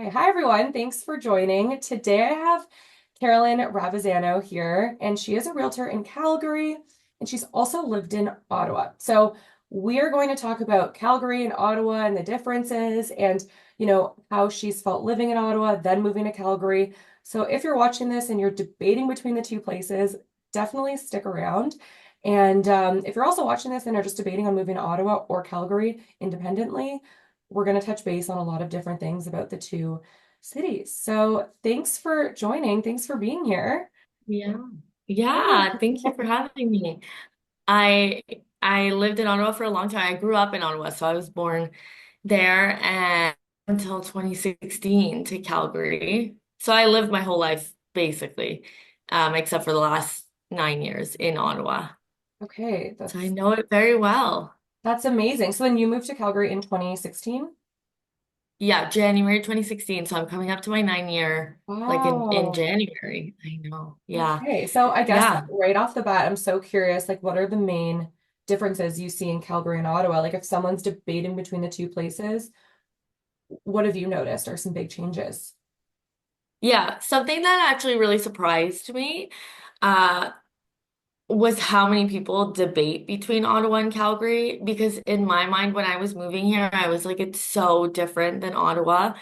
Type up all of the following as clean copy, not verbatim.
Hi everyone, thanks for joining. Today I have Carolyn Ravizano here, and she is a realtor in Calgary, and she's also lived in Ottawa. So we are going to talk about Calgary and Ottawa and the differences and, how she's felt living in Ottawa, then moving to Calgary. So if you're watching this and you're debating between the two places, definitely stick around. And if you're also watching this and are just debating on moving to Ottawa or Calgary independently, we're going to touch base on a lot of different things about the two cities. So thanks for joining. Thanks for being here. Yeah. Yeah, thank you for having me. I I lived in Ottawa for a long time. I grew up in Ottawa, so I was born there and until 2016 to Calgary. So I lived my whole life basically, except for the last 9 years in Ottawa. Okay, So I that's know it very well. that's amazing. So then you moved to Calgary in 2016? Yeah, January 2016. So I'm coming up to my 9 year, like in Wow. January. I know. Yeah. Okay, so I guess Yeah. right off the bat, I'm so curious, like what are the main differences you see in Calgary and Ottawa? Like if someone's debating between the two places, what have you noticed are some big changes? Yeah, something that actually really surprised me uh, was how many people debate between Ottawa and Calgary. Because in my mind, when I was moving here, I was like, it's so different than Ottawa.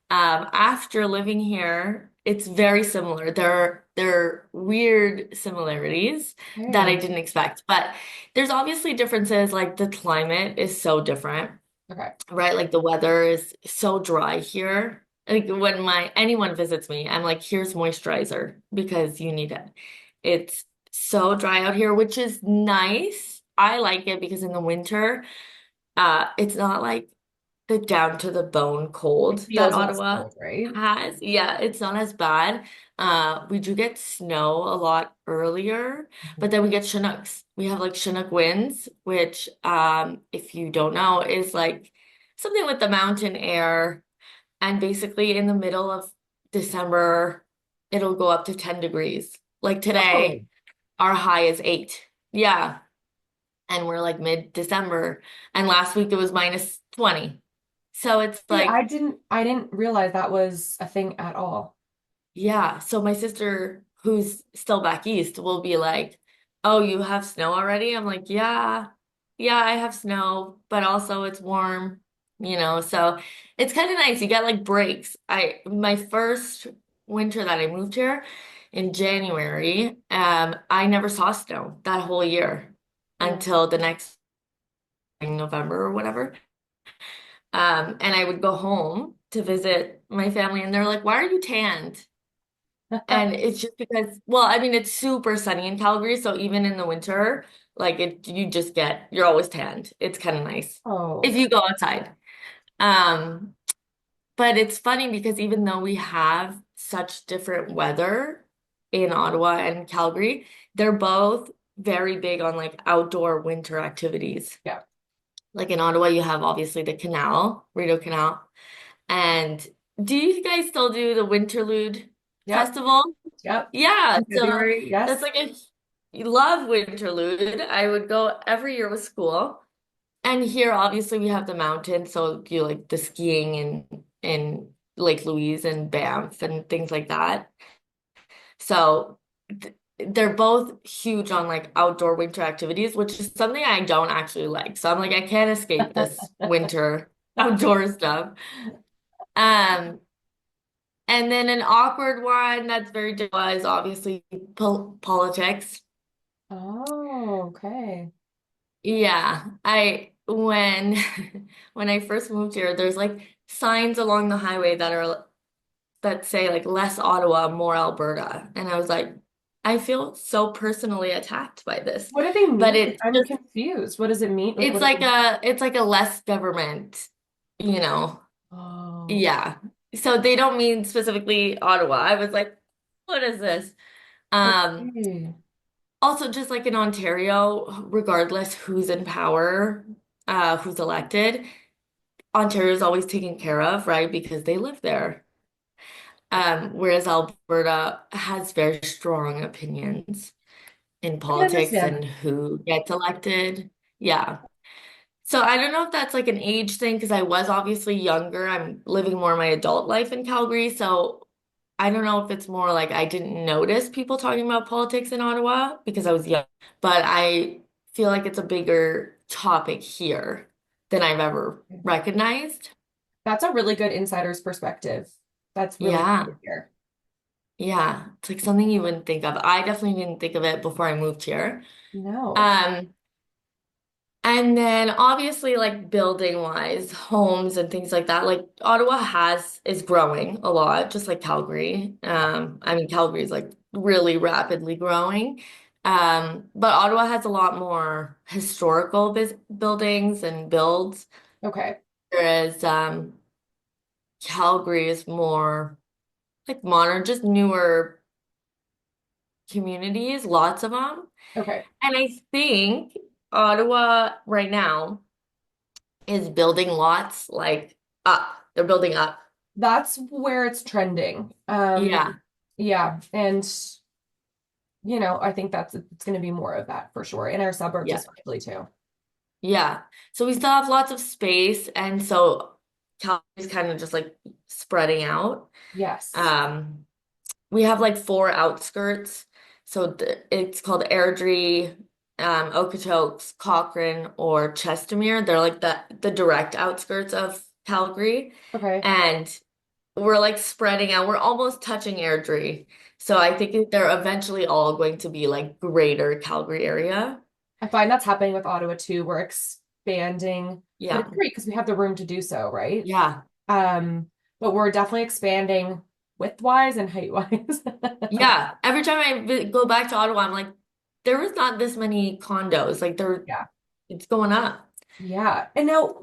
After living here, it's very similar. There are weird similarities that I Okay. didn't expect, but there's obviously differences. Like the climate is so different, Okay. right? Like the weather is so dry here. Like when my anyone visits me, I'm like, here's moisturizer because you need it. It's so dry out here, which is nice. I like it because in the winter, it's not like the down to the bone It cold that feels less Ottawa cold, right? has. Yeah, it's not as bad. We do get snow a lot earlier, but Mhm. then we get Chinooks. We have like Chinook winds, which if you don't know, is like something with the mountain air. And basically in the middle of December, it'll go up to 10 degrees. Like Oh. today, our high is 8. Yeah. And we're like mid-December. And last week it was minus 20. So it's See, I like, didn't I didn't realize that was a thing at all. yeah. So my sister, who's still back east, will be like, "Oh, you have snow already?" I'm like, "Yeah, yeah, I have snow, but also it's warm, So it's kind of nice. You get like breaks. My first winter that I moved here in January, I never saw snow that whole year Oh. until the next in November or whatever. And I would go home to visit my family, and they're like, "Why are you tanned?" And it's just because, well, I mean, it's super sunny in Calgary, so even in the winter, like you're always tanned. It's kind of nice if Oh. you go outside. Um, but it's funny because even though we have such different weather in Ottawa and Calgary, they're both very big on like outdoor winter activities. Yeah. Like in Ottawa, you have obviously the canal, Rideau Canal. And do you guys still do the Winterlude Yep. Festival? Yep. Yeah, In so February, that's yes. like a you love Winterlude. I would go every year with school. And here obviously we have the mountains, so you like the skiing in Lake Louise and Banff and things like that. So they're both huge on like outdoor winter activities, which is something I don't actually like. So I'm like, I can't escape this winter outdoor stuff. Um, and then an awkward one that's very difficult is obviously politics. Oh, okay. Yeah, I when when I first moved here, there's like signs along the highway that say like less Ottawa, more Alberta. And I was like, I feel so personally attacked by this. What do they But mean? I'm confused. What does it mean? Like, what do they? it's like a less government, you know. Oh, Yeah. So they don't mean specifically Ottawa. I was like, what is this? Um, okay. Also, just like in Ontario, regardless who's in power, who's elected, Ontario is always taken care of, right? Because they live there. Whereas Alberta has very strong opinions in I can politics understand that. and who gets elected. Yeah. So I don't know if that's like an age thing because I was obviously younger. I'm living more of my adult life in Calgary. So I don't know if it's more like I didn't notice people talking about politics in Ottawa because I was young, but I feel like it's a bigger topic here than I've ever recognized. That's a really good insider's perspective. That's really good Yeah. to hear. Yeah. It's like something you wouldn't think of. I definitely didn't think of it before I moved here. No. Um, And then obviously like building wise, homes and things like that, like Ottawa has is growing a lot, just like Calgary. I mean Calgary is like really rapidly growing. But Ottawa has a lot more historical buildings and builds, Okay. whereas Calgary is more like modern, just newer communities, lots of them. Okay. And I think Ottawa right now is building lots like up. They're building up. That's where it's trending. Yeah. Yeah, and I think it's going to be more of that for sure in our suburbs Yeah. especially too. Yeah. So we still have lots of space. And so Calgary's kind of just like spreading out. Yes. Um, we have like four outskirts. So it's called Airdrie, Okotoks, Cochrane, or Chestermere. They're like the direct outskirts of Calgary. Okay. And we're like spreading out. We're almost touching Airdrie. So I think they're eventually all going to be like greater Calgary area. I find that's happening with Ottawa too. We're expanding, but Yeah. it's great because we have the room to do so, right? Yeah. Um, but we're definitely expanding width-wise and height-wise. Yeah. Every time I go back to Ottawa, I'm like, there was not this many condos. Like Yeah. it's going up. Yeah. And now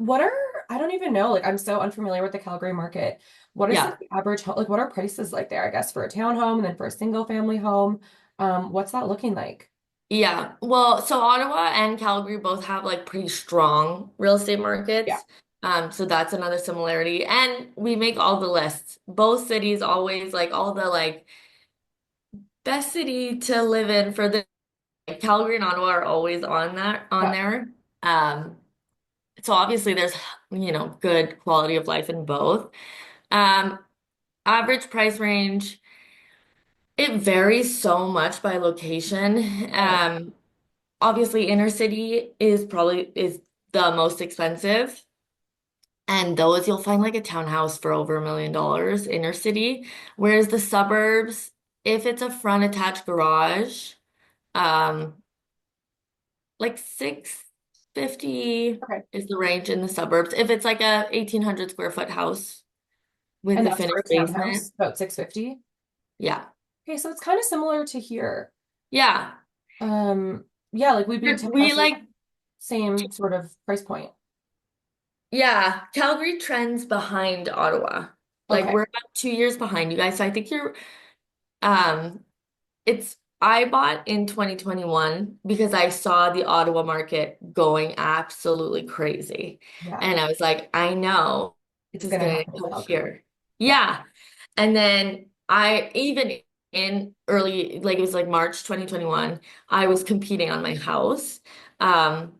I don't even know, like I'm so unfamiliar with the Calgary market. What is like Yeah. the average home, like what are prices like there, I guess, for a townhome and then for a single family home? What's that looking like? Yeah. Well, so Ottawa and Calgary both have like pretty strong real estate Yeah. markets. So that's another similarity. And we make all the lists. Both cities always like all the like best city to live in for the like, Calgary and Ottawa are always on Yeah. there. Um, so obviously there's good quality of life in both. Um, Average price range, it varies so much by location. Okay. Obviously inner city is the most expensive. And those you'll find like a townhouse for over $1 million inner city. Whereas the suburbs, if it's a front attached garage, um, like 650 Okay. is the range in the suburbs. If it's like a 1,800 square foot house with And a that's for a finished basement, townhouse, about 650. yeah. Okay, so it's kind of similar to here. Yeah. Yeah, like we'd be We townhouses, like, same sort of price point. yeah, Calgary trends behind Ottawa. Like Okay. we're about 2 years behind you guys. So I think um, I bought in 2021 because I saw the Ottawa market going absolutely crazy. Yeah. And I was like, I know It's this is gonna going to happen in come Calgary. here. Yeah. Yeah. And then I even in early, like it was like March 2021, I was competing on my house. Um,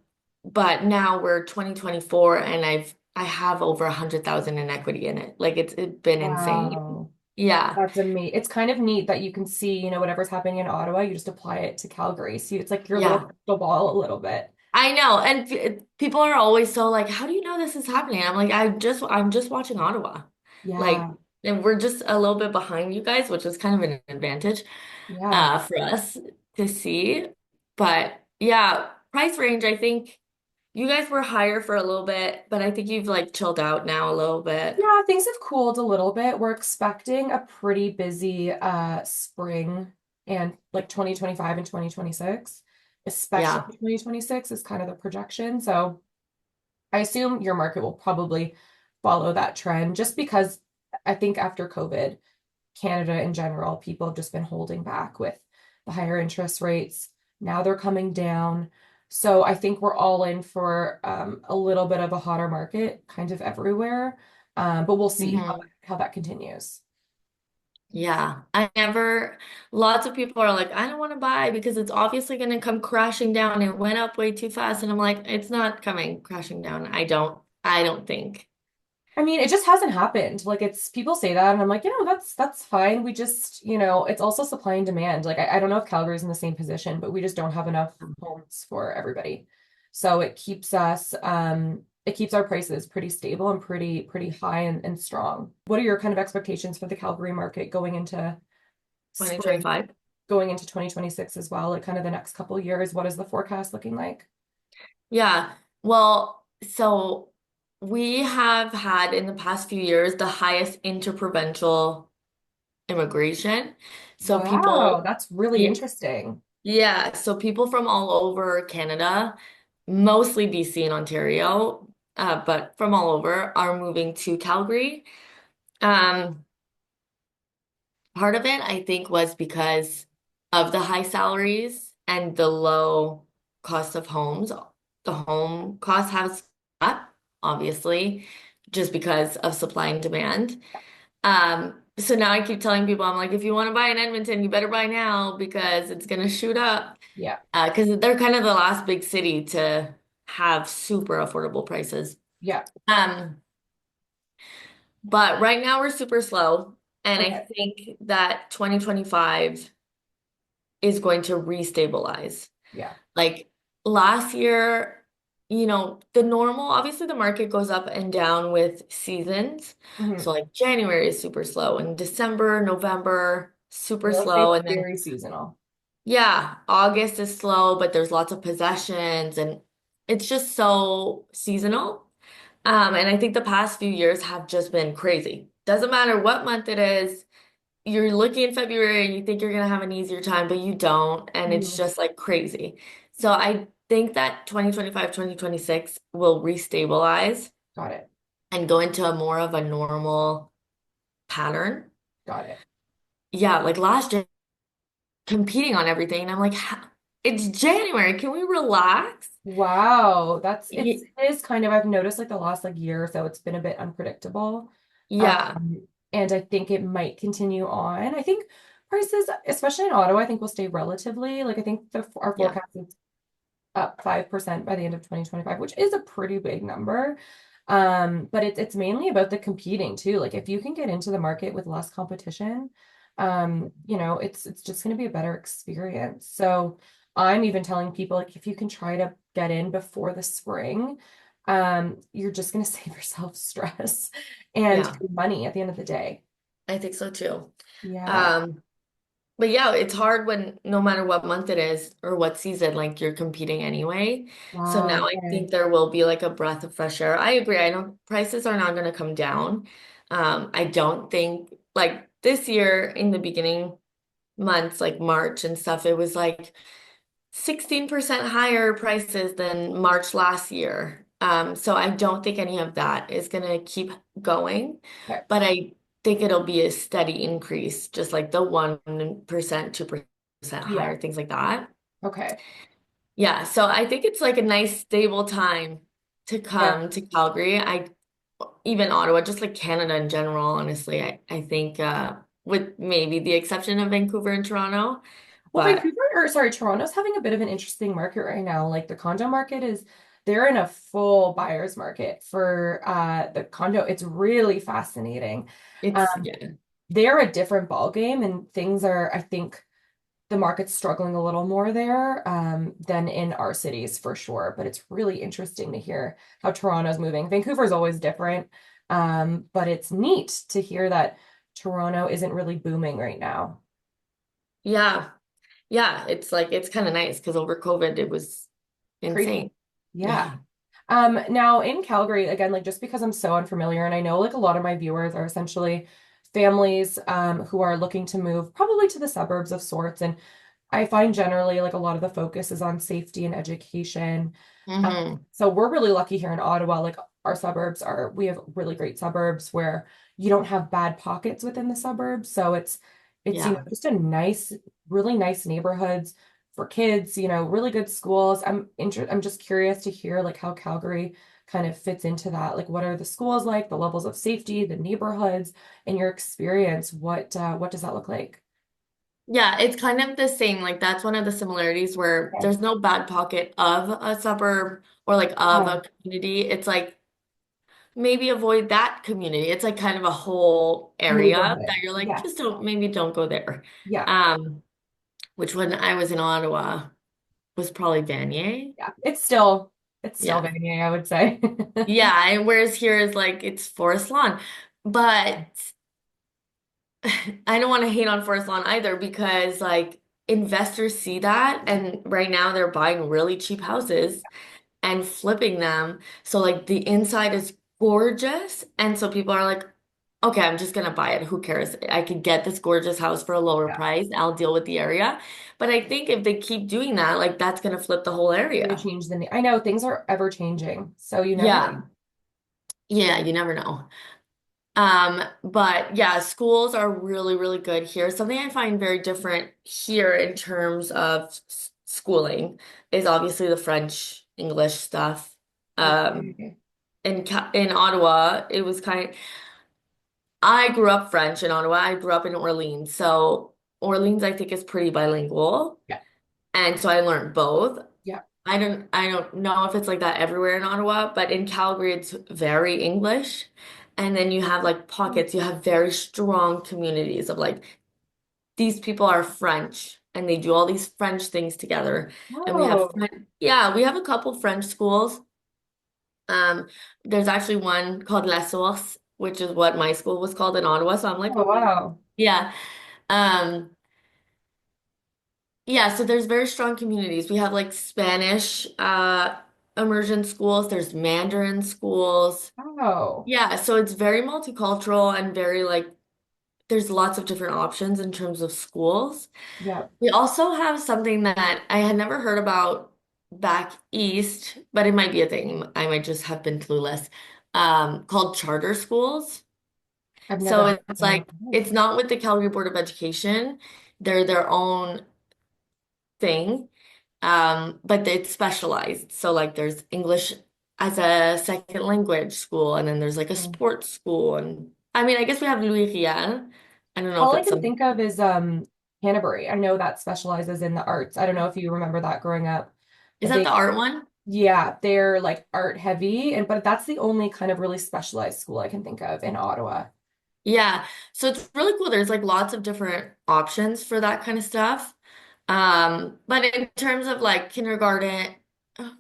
but now we're 2024 and I have over 100,000 in equity in it. Like it's been insane. Wow. Yeah. That's amazing. It's kind of neat that you can see, whatever's happening in Ottawa, you just apply it to Calgary. See, it's like your little Yeah. crystal ball a little bit. I know. And people are always so like, how do you know this is happening? I'm like, I'm just watching Ottawa. Like, Yeah. and we're just a little bit behind you guys, which is kind of an advantage Yeah. for us to see. But yeah, price range, I think you guys were higher for a little bit, but I think you've like chilled out now a little bit. Yeah, things have cooled a little bit. We're expecting a pretty busy spring and like 2025 and 2026, especially Yeah. 2026 is kind of the projection. So I assume your market will probably follow that trend just because I think after COVID, Canada in general, people have just been holding back with the higher interest rates. Now they're coming down. So I think we're all in for a little bit of a hotter market kind of everywhere. But we'll see Hmm. how that continues. Yeah, lots of people are like, I don't want to buy because it's obviously going to come crashing down. It went up way too fast. And I'm like, it's not coming crashing down. I don't think. I mean, it just hasn't happened. Like it's people say that, and I'm like, that's fine. We just, it's also supply and demand. Like I don't know if Calgary's in the same position, but we just don't have enough homes for everybody. So it keeps our prices pretty stable and pretty high and strong. What are your kind of expectations for the Calgary market going into spring, 2025. going into 2026 as well? Like kind of the next couple years, what is the forecast looking like? Yeah. Well, so we have had in the past few years the highest interprovincial immigration. So Wow, people, that's really yeah, interesting. yeah. So people from all over Canada, mostly BC and Ontario, but from all over are moving to Calgary. Um, Part of it, I think, was because of the high salaries and the low cost of homes. The home cost has up, obviously, just because of supply and demand. So now I keep telling people, I'm like, if you want to buy in Edmonton, you better buy now because it's gonna shoot up. Yeah, Because they're kind of the last big city to have super affordable prices. yeah. Um, but right now we're super slow, and I Okay. think that 2025 is going to restabilize. Yeah. Like last year, the normal, obviously the market goes up and down with seasons. Hmm. So like January is super slow and December, November, super Real slow. estate's And then, very seasonal. yeah, August is slow, but there's lots of possessions and it's just so seasonal. And I think the past few years have just been crazy. Doesn't matter what month it is, you're looking in February and you think you're gonna have an easier time, but you don't, and it's Mhm. just like crazy. So I think that 2025, 2026 will restabilize Got it. and go into a more of a normal pattern. Got it. Yeah, like last year, competing on everything, and I'm like, it's January. Can we relax? Wow. Ye- It is kind of, I've noticed like the last like year or so, it's been a bit unpredictable. Yeah, Um, and I think it might continue on. I think prices, especially in Ottawa, I think will stay relatively, like I think our yeah, forecast is up 5% by the end of 2025, which is a pretty big number. But it's mainly about the competing too. Like if you can get into the market with less competition, it's just going to be a better experience. So I'm even telling people like if you can try to get in before the spring, you're just going to save yourself stress and yeah, money at the end of the day. I think so too. Yeah. Um, But yeah, it's hard when no matter what month it is or what season, like you're competing anyway. So Wow. now I Okay. think there will be like a breath of fresh air. I agree. I don't, prices are not going to come down. I don't think like this year in the beginning months, like March and stuff, it was like 16% higher prices than March last year. So I don't think any of that is going to keep going, Okay. but I think it'll be a steady increase, just like the 1%, 2% Yeah. higher, things like that. Okay. Yeah, so I think it's like a nice stable time to Yeah. come to Calgary. Even Ottawa, just like Canada in general, honestly, I think with maybe the exception of Vancouver and Toronto, Well, but Toronto's having a bit of an interesting market right now. Like the condo market they're in a full buyer's market for the condo. It's really fascinating. it's Um, yeah. they're a different ball game, and things are, I think, the market's struggling a little more there than in our cities for sure. But it's really interesting to hear how Toronto's moving. Vancouver's always different, but it's neat to hear that Toronto isn't really booming right now. Yeah. Yeah, it's like it's kind of nice because over COVID it was Crazy. insane. Yeah. Yeah. Now in Calgary, again, like just because I'm so unfamiliar, and I know like a lot of my viewers are essentially families who are looking to move probably to the suburbs of sorts. And I find generally like a lot of the focus is on safety and education. Hmm. So we're really lucky here in Ottawa. Like we have really great suburbs where you don't have bad pockets within the suburbs. So Yeah. just a really nice neighborhoods for kids, really good schools. I'm just curious to hear like how Calgary kind of fits into that. Like, what are the schools like, the levels of safety, the neighborhoods, in your experience, what does that look like? Yeah, it's kind of the same. Like that's one of the similarities where Okay. there's no bad pocket of a suburb or like of Yeah, a community. It's like maybe avoid that community. It's like kind of a whole area that neighborhood. you're like, just Yes. don't maybe don't go there. Yeah. Um, which when I was in Ottawa was probably Vanier. Yeah. It's still Yeah. Vanier, I would say. Yeah, and whereas here is like it's Forest Lawn. But I don't want to hate on Forest Lawn either because like investors see that and right now they're buying really cheap houses and flipping them. So like the inside is gorgeous and so people are like, okay, I'm just gonna buy it. Who cares? I could get this gorgeous house for a lower Yeah. price. I'll deal with the area. But I think if they keep doing that, like that's gonna flip the whole Gonna area. change I know things are ever changing, so you never know. Yeah. Yeah, you never know. But yeah, schools are really, really good here. Something I find very different here in terms of schooling is obviously the French English stuff. Um, Okay. in Ottawa, it was I grew up French in Ottawa. I grew up in Orleans. So Orleans, I think, is pretty bilingual. Yeah. And so I learned both. Yeah. I don't know if it's like that everywhere in Ottawa, but in Calgary it's very English. And then you have like pockets, you have very strong communities of like these people are French and they do all these French things together. And we have Oh, yeah, we have a couple French schools. Um, there's actually one called La Source, which is what my school was called in Ottawa. So I'm like, oh oh, wow. yeah. Um, Yeah, so there's very strong communities. We have like Spanish immersion schools, there's Mandarin schools. Oh, Yeah, so it's very multicultural and very like there's lots of different options in terms of schools. yeah. We also have something that I had never heard about back east, but it might be a thing. I might just have been clueless. Called charter schools. I've never So heard it's of anything like like it's not with the Calgary Board of Education. They're their own thing. But it's specialized. So like there's English as a second language school, and then there's like a that. sports school, and I mean I guess we have Louis Riel. I don't know if All I it's can something. think of is Canterbury. I know that specializes in the arts. I don't know if you remember that growing up, Is but that the art one? yeah, they're like art heavy, and but that's the only kind of really specialized school I can think of in Ottawa. Yeah. So it's really cool. There's like lots of different options for that kind of stuff. But in terms of like kindergarten, oh,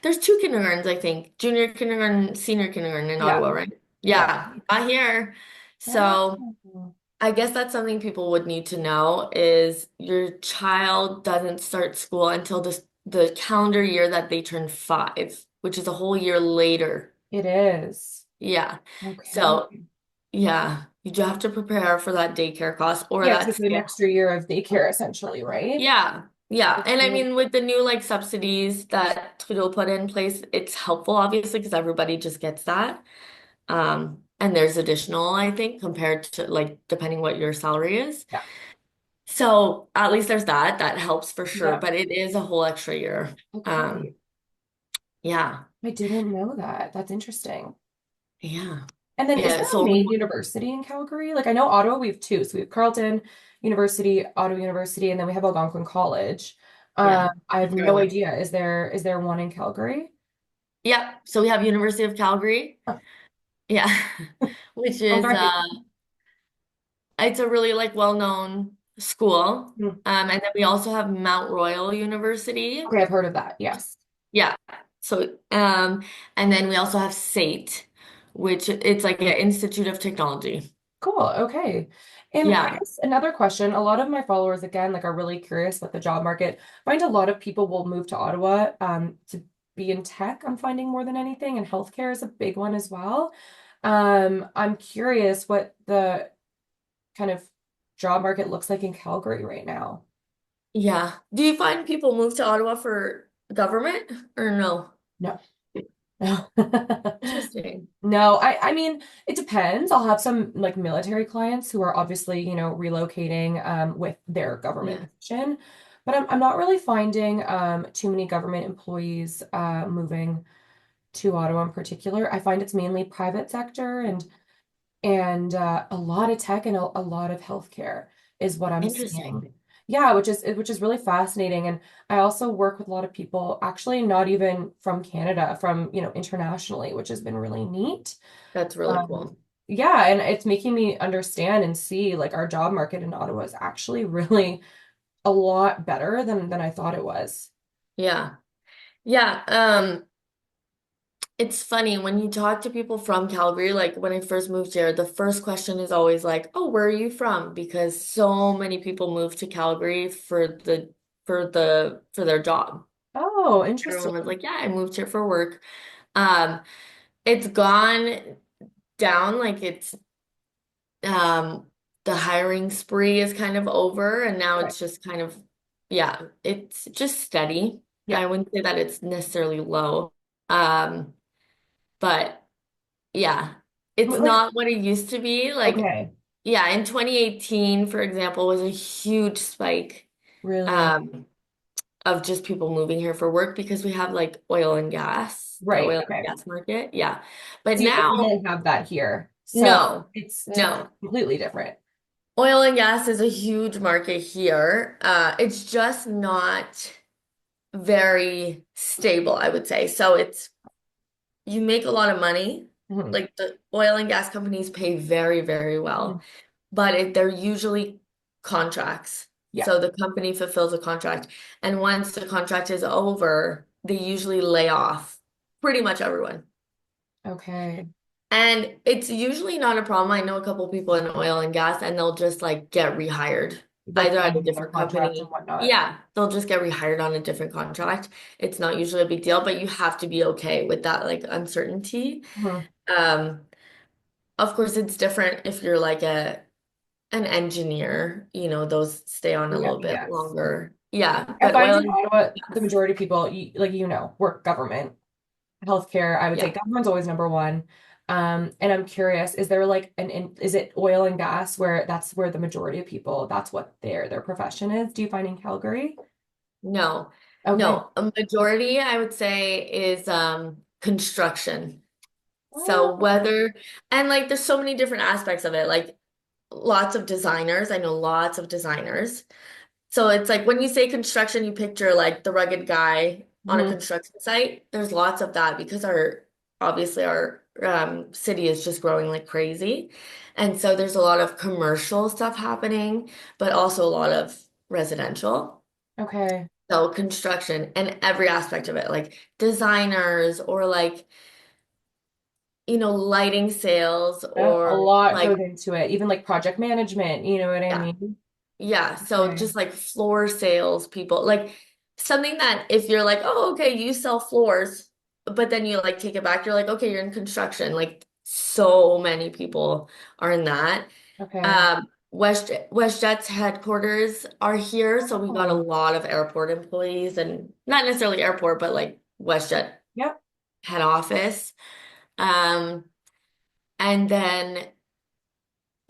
there's two kindergartens, I think. Junior kindergarten, senior kindergarten in Yeah, Ottawa, right? yeah. Yeah, not here. So Oh, I guess that's something people would need to know is your child doesn't start school until the calendar year that they turn 5, which is a whole year later. it is. Yeah. Okay. So yeah, you do have to prepare for that daycare cost or Yeah, because that it's an school. extra year of daycare essentially, right? Yeah. Yeah. And I Okay. mean, with the new like subsidies that Trudeau put in place, it's helpful obviously because everybody just gets that. And there's additional, I think, compared to like depending what your salary is. Yeah. So at least there's that. That helps for sure, Yeah. but it is a whole extra year. Okay. Yeah. I didn't know that. That's interesting. Yeah. And then is Yeah. there a So main university in Calgary? Like I know Ottawa, we have two. So we have Carleton University, Ottawa University, and then we have Algonquin College. yeah. I have no Fairly. idea. Is there one in Calgary? Yeah. So we have University of Calgary. Oh, Yeah. Which all is right. it's a really like well-known school. Hmm. And then we also have Mount Royal University. Okay, I've heard of that. Yes. Yeah. So and then we also have SAIT, which it's like an Institute of Technology. Cool. Okay. And I Yeah. guess another question, a lot of my followers again like are really curious about the job market. Find a lot of people will move to Ottawa to be in tech, I'm finding more than anything, and healthcare is a big one as well. I'm curious what the kind of job market looks like in Calgary right now. Yeah. Do you find people move to Ottawa for government or no? No. No. Interesting. No, I mean, it depends. I'll have some like military clients who are obviously, relocating with their government Yeah. position, but I'm not really finding too many government employees moving to Ottawa in particular. I find it's mainly private sector and a lot of tech and a lot of healthcare is what I'm Interesting. seeing. Yeah, which is really fascinating. And I also work with a lot of people, actually not even from Canada, from, internationally, which has been really neat. That's really Um, cool. yeah, and it's making me understand and see like our job market in Ottawa is actually really a lot better than I thought it was. Yeah. Yeah. It's funny when you talk to people from Calgary, like when I first moved here, the first question is always like, "Oh, where are you from?" Because so many people move to Calgary for their job. Oh, Everyone was interesting. like, "Yeah, I moved here for work." Um, it's gone down, like it's um the hiring spree is kind of over, and now Okay. it's just kind of, yeah, it's just steady. Yeah. I wouldn't say that it's necessarily low. Um, but yeah, it's But like, not what it used to be. Like, okay, yeah, in 2018, for example, was a huge spike really. um, of just people moving here for work because we have like oil and gas, the Right. oil and Okay. gas market. Yeah. But See, we now, don't have that here. So no, it's no. completely different. Oil and gas is a huge market here. It's just not very stable, I would say. So it's you make a lot of money. Mhm. Like the oil and gas companies pay very, very Mhm. well, but they're usually contracts. Yeah. So the company fulfills a contract, and once the contract is over, they usually lay off pretty much everyone. Okay. And it's usually not a problem. I know a couple people in oil and gas, and they'll just like get rehired Like either at find a another different contract and company. whatnot. Yeah, they'll just get rehired on a different contract. It's not usually a big deal, but you have to be okay with that like uncertainty. Mhm. Um, of course, it's different if you're like an engineer, those stay on a Yeah. little bit Yes. longer. Yeah, I but find oil in and Ottawa, the gas, majority of people, like, work government, healthcare. I would say yeah. government's always number one. And I'm curious, is there like is it oil and gas where that's where the majority of people, that's what their profession is? Do you find in Calgary? No, Okay. no. A majority, I would say, is construction. So Oh, whether, and like there's so many different aspects of it, like lots of designers. I know lots of designers. So it's like when you say construction, you picture like the rugged guy on a mhm. construction site. There's lots of that because obviously our city is just growing like crazy. And so there's a lot of commercial stuff happening, but also a lot of residential. Okay. So construction and every aspect of it, like designers or like, lighting sales Yeah, a or lot goes like, into it, even like project management, you know what I yeah. mean? Yeah, so Okay. just like floor sales people, like something that if you're like, oh, okay, you sell floors, but then you like take it back, you're like, okay, you're in construction. Like so many people are in that. Okay. WestJet's headquarters are here, so we got a Oh, lot of airport employees and not necessarily airport, but like WestJet yep. head office. Um, and then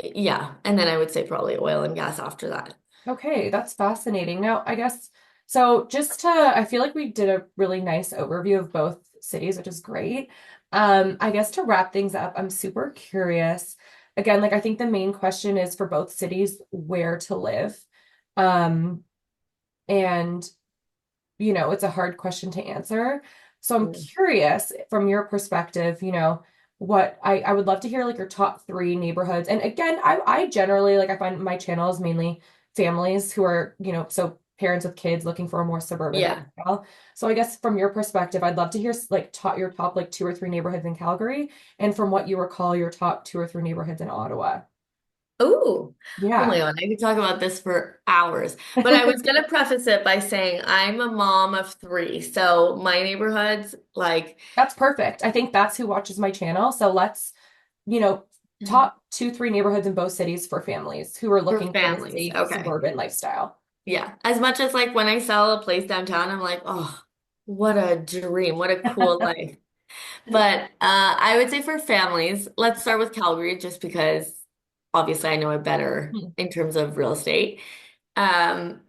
yeah, and then I would say probably oil and gas after that. Okay, that's fascinating. Now, I guess so I feel like we did a really nice overview of both cities, which is great. I guess to wrap things up, I'm super curious. Again, like I think the main question is for both cities where to live. Um, and it's a hard question to answer. So I'm Mm. curious from your perspective, what I would love to hear like your top three neighborhoods. And again, I generally like I find my channel is mainly families who are, so parents with kids looking for a more suburban Yeah. lifestyle. So I guess from your perspective, I'd love to hear like your top like two or three neighborhoods in Calgary, and from what you recall, your top two or three neighborhoods in Ottawa. Oh, oh my Yeah. God, I could talk about this for hours. But I was gonna preface it by saying I'm a mom of three. So my neighborhoods, like That's perfect. I think that's who watches my channel. So let's, you know, top two, three neighborhoods in both cities for families who are for looking for the families. safe Okay. suburban lifestyle. Yeah. As much as like when I sell a place downtown, I'm like, oh, what a dream, what a cool life. But I would say for families, let's start with Calgary just because obviously I know it better Hmm. in terms of real estate. Um,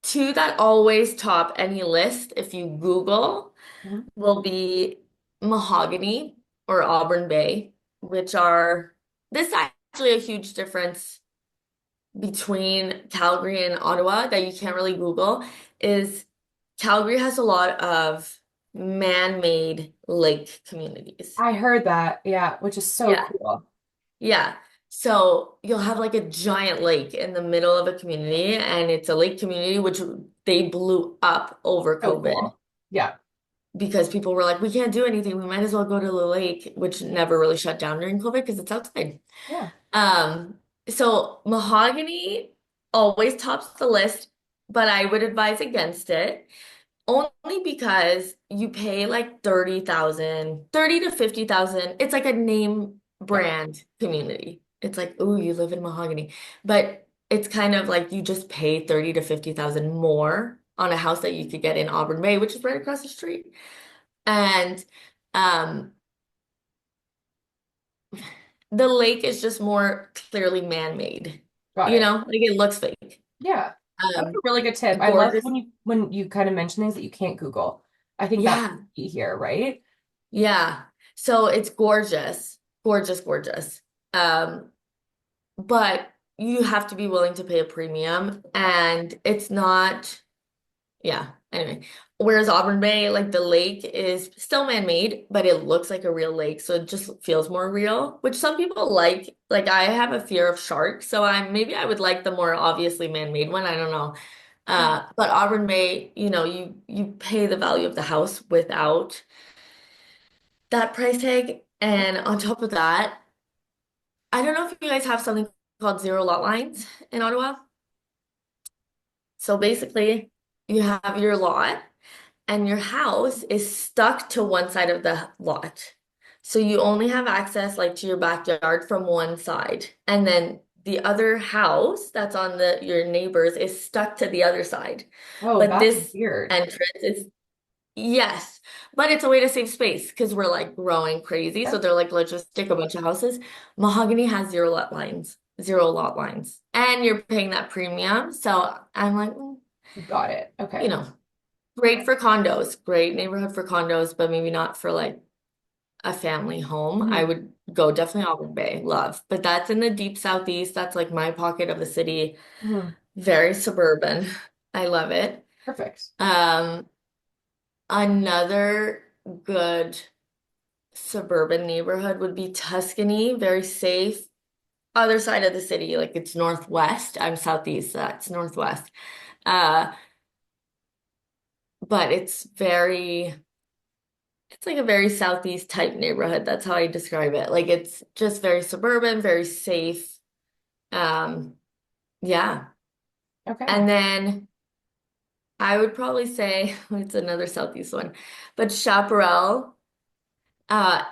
Two that always top any list if you Google. Mhm. will be Mahogany or Auburn Bay, which are this is actually a huge difference between Calgary and Ottawa that you can't really Google is Calgary has a lot of man-made lake communities. I heard that. Yeah, which is so Yeah. cool. Yeah. So you'll have like a giant lake in the middle of a community, and it's a lake community which they blew up over So COVID cool. Yeah. because people were like, we can't do anything. We might as well go to the lake, which never really shut down during COVID because it's outside. Yeah. Um, so mahogany always tops the list, but I would advise against it only because you pay like 30,000, 30 to 50,000. It's like a name Yeah. brand community. It's like, oh, you live in mahogany. But it's kind of like you just pay 30 to 50,000 more on a house that you could get in Auburn Bay, which is right across the street. And um the lake is just more clearly man-made. Got You it. know, like it looks fake. Yeah. That's a Um, really good tip. I love Gorgeous. when you kind of mention things that you can't Google. I think that's Yeah, key here, right? yeah. So it's gorgeous, gorgeous, gorgeous. Um, but you have to be willing to pay a premium, and it's not. Yeah. Anyway, whereas Auburn Bay, like the lake is still man-made, but it looks like a real lake, so it just feels more real, which some people like. Like I have a fear of sharks, so maybe I would like the more obviously man-made one. I don't know. But Auburn Bay, you pay the value of the house without that price tag. And on top of that, I don't know if you guys have something called zero lot lines in Ottawa. So basically, you have your lot and your house is stuck to one side of the lot. So you only have access like to your backyard from one side. And then the other house that's on the your neighbors is stuck to the other side. Oh, But that's this weird. entrance is yes, but it's a way to save space because we're like growing crazy. So Yep. they're like, let's just stick a bunch of houses. Mahogany has zero lot lines, and you're paying that premium. So I'm like, Got it. you Okay. know, great for condos, great neighborhood for condos, but maybe not for like a family home. I Mhm. would go definitely Auburn Bay, love. But that's in the deep southeast. That's like my pocket of the city, Mhm. very suburban. I love it. Perfect. Um, Another good suburban neighborhood would be Tuscany, very safe. Other side of the city, like it's northwest. I'm southeast, so that's northwest. Uh, but it's like a very southeast type neighborhood. That's how I describe it. Like it's just very suburban, very safe. Um, yeah. Okay. And then I would probably say it's another southeast one, but Chaparral.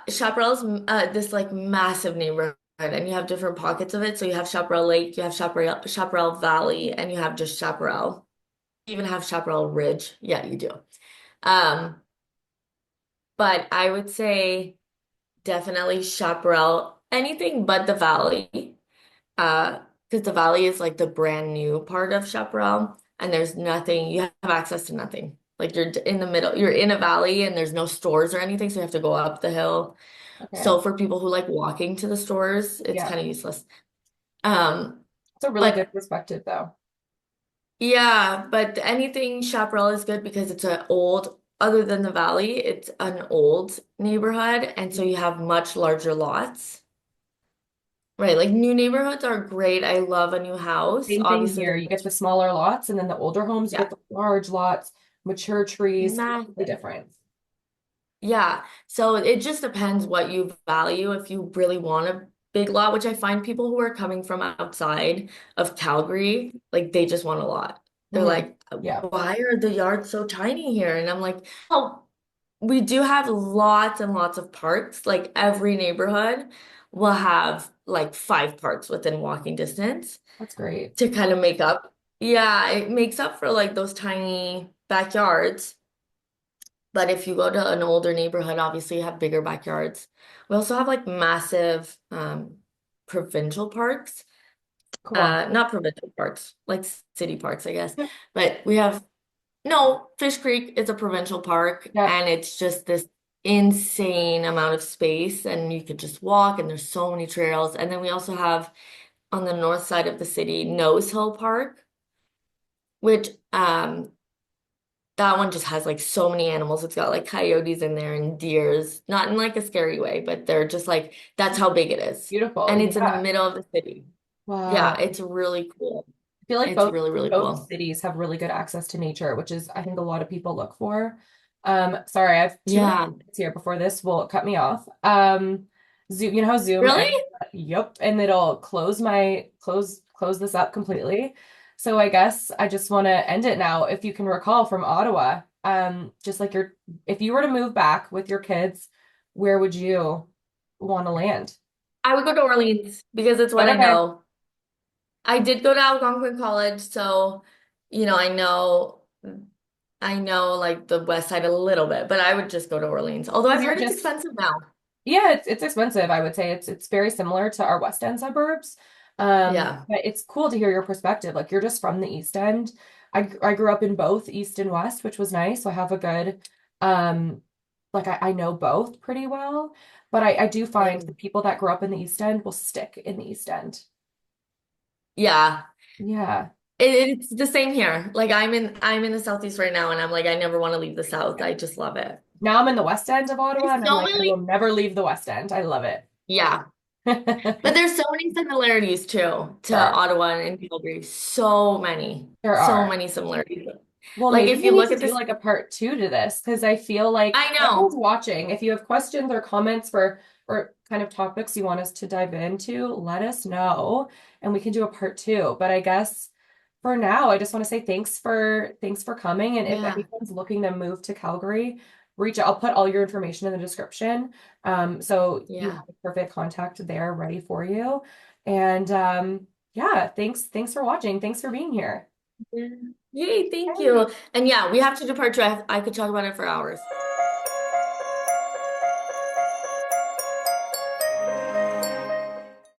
Chaparral's this like massive neighborhood, and you have different pockets of it. So you have Chaparral Lake, you have Chaparral Valley, and you have just Chaparral. You even have Chaparral Ridge. Yeah, you do. Um, but I would say definitely Chaparral, anything but the Valley. Uh, because the Valley is like the brand new part of Chaparral, and there's nothing, you have access to nothing. Like you're in the middle, you're in a valley and there's no stores or anything, so you have to go up the hill. Okay. So for people who like walking to the stores, it's Yeah. kind of useless. Um, It's a really good but perspective, though. yeah, but anything Chaparral is good because it's an old, other than the valley, it's an old neighborhood, and so you have much larger lots. Right, like new neighborhoods are great. I love a new house. Same thing Obviously, here. You get the smaller lots, and then the older homes, you get yeah, the large lots, mature trees, completely massive. different. Yeah. So it just depends what you value. If you really want a big lot, which I find people who are coming from outside of Calgary, like they just want a lot. They're Mhm. like, Yeah. why are the yards so tiny here? And I'm like, oh, we do have lots and lots of parks. Like every neighborhood will have like 5 parks within walking distance That's great. to kind of make up. Yeah, it makes up for like those tiny backyards. But if you go to an older neighborhood, obviously you have bigger backyards. We also have like massive provincial parks. Cool. Not provincial parks, like city parks, I guess. Yep. But we have No, Fish Creek is a provincial park Yep. and it's just this insane amount of space and you could just walk and there's so many trails. And then we also have on the north side of the city, Nose Hill Park, which that one just has like so many animals. It's got like coyotes in there and deers, not in like a scary way, but they're just like that's how big it is. Beautiful. And it's in the Yeah. middle of the city. Yeah, Wow. it's really cool. I feel like It's both really, really both cool. cities have really good access to nature, which is I think a lot of people look for. Sorry, I have two Yeah. minutes here before this will cut me off. Zoom, you know how Zoom Really? ends, yep, and it'll close this up completely. So I guess I just want to end it now. If you can recall from Ottawa, just like if you were to move back with your kids, where would you want to land? I would go to Orleans because it's what I Okay. know. I did go to Algonquin College, so I know like the west side a little bit, but I would just go to Orleans. Although Because I've you're heard it's just expensive now. Yeah, it's expensive, I would say. It's very similar to our West End suburbs. Yeah. But it's cool to hear your perspective. Like you're just from the East End. I grew up in both East and West, which was nice. So I have a good like I know both pretty well. But I do find the Same. people that grew up in the East End will stick in the East End. Yeah. Yeah. It's the same here. Like I'm in the Southeast right now and I'm like I never want to leave the South. I just love it. Now I'm in the West End of Ottawa There's and I'm so like, I will many. never leave the West End. I love it. Yeah. But there's so many similarities too to There are. Ottawa and Calgary. So many. There So are. many similarities. Well, Like maybe if we you need look to at do this, like a part two to this because I feel like I everyone's know. watching. If you have questions or comments for kind of topics you want us to dive into, let us know and we can do a part two. But I guess for now, I just want to say thanks for coming. And if Yeah. anyone's looking to move to Calgary, reach out. I'll put all your information in the description. So you Yeah. have the perfect contact there ready for you. And yeah, thanks for watching. Thanks for being here. Yeah. Yay, thank Hey. you. And yeah, we have to do part two. I could talk about it for hours.